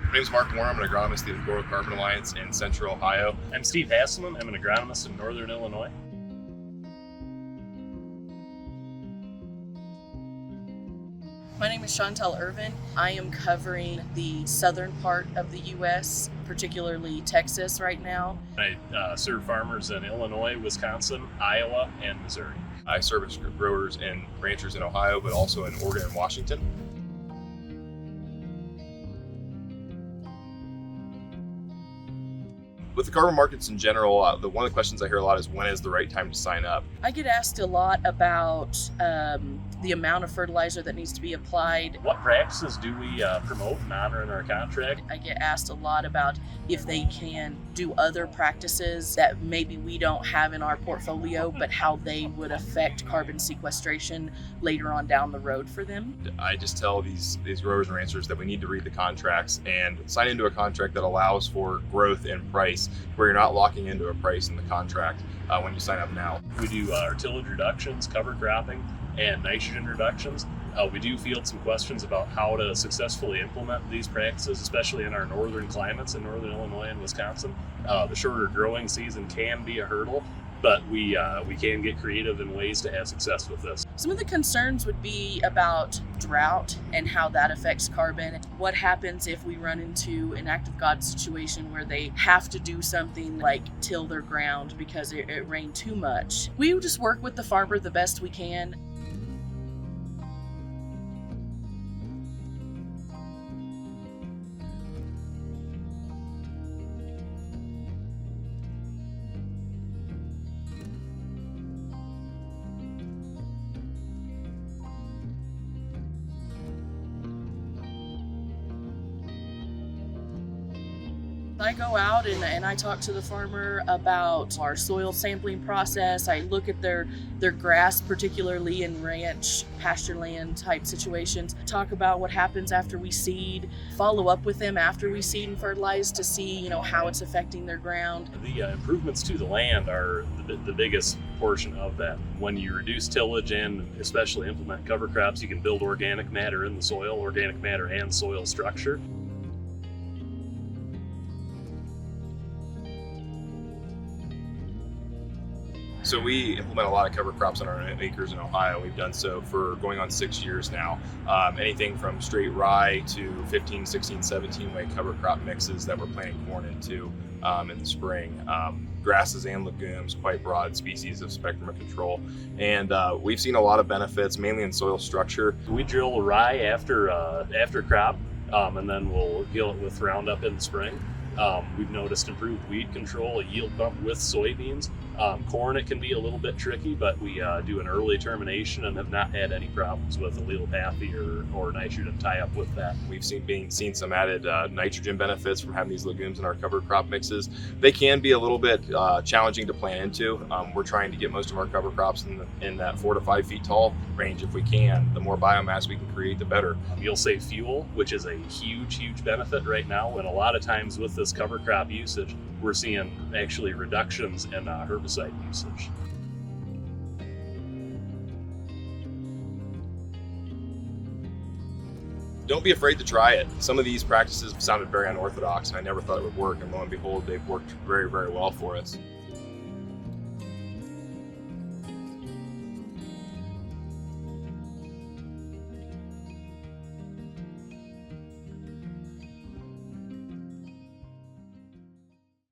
My name is Mark Moore. I'm an agronomist at the Agoro Carbon Alliance in Central Ohio. I'm Steve Hasselman. I'm an agronomist in Northern Illinois. My name is Chantel Irvin. I am covering the southern part of the U.S., particularly Texas right now. I serve farmers in Illinois, Wisconsin, Iowa, and Missouri. I service growers and ranchers in Ohio, but also in Oregon and Washington. With the carbon markets in general, one of the questions I hear a lot is when is the right time to sign up? I get asked a lot about the amount of fertilizer that needs to be applied. What practices do we promote and honor in our contract? I get asked a lot about if they can do other practices that maybe we don't have in our portfolio, but how they would affect carbon sequestration later on down the road for them. I just tell these growers and ranchers that we need to read the contracts and sign into a contract that allows for growth in price, where you're not locking into a price in the contract when you sign up now. We do our tillage reductions, cover cropping, and nitrogen reductions. We do field some questions about how to successfully implement these practices, especially in our northern climates in northern Illinois and Wisconsin. The shorter growing season can be a hurdle, but we can get creative in ways to have success with this. Some of the concerns would be about drought and how that affects carbon. What happens if we run into an act of God situation where they have to do something like till their ground because it rained too much? We just work with the farmer the best we can. I go out and I talk to the farmer about our soil sampling process. I look at their grass, particularly in ranch, pasture land type situations, talk about what happens after we seed, follow up with them after we seed and fertilize to see, how it's affecting their ground. The improvements to the land are the biggest portion of that. When you reduce tillage and especially implement cover crops, you can build organic matter in the soil, organic matter and soil structure. So we implement a lot of cover crops on our acres in Ohio. We've done so for going on 6 years now. Anything from straight rye to 15, 16, 17 way cover crop mixes that we're planting corn into in the spring. Grasses and legumes, quite broad species of spectrum of control. And we've seen a lot of benefits, mainly in soil structure. We drill rye after crop, and then we'll gill it with Roundup in the spring. We've noticed improved weed control, a yield bump with soybeans. Corn, it can be a little bit tricky, but we do an early termination and have not had any problems with allelopathy or nitrogen tie-up with that. We've seen some added nitrogen benefits from having these legumes in our cover crop mixes. They can be a little bit challenging to plant into. We're trying to get most of our cover crops in that 4 to 5 feet tall range if we can. The more biomass we can create, the better. You'll save fuel, which is a huge benefit right now, and a lot of times with this cover crop usage, we're seeing actually reductions in herbicide usage. Don't be afraid to try it. Some of these practices sounded very unorthodox and I never thought it would work, and lo and behold, they've worked very, very well for us.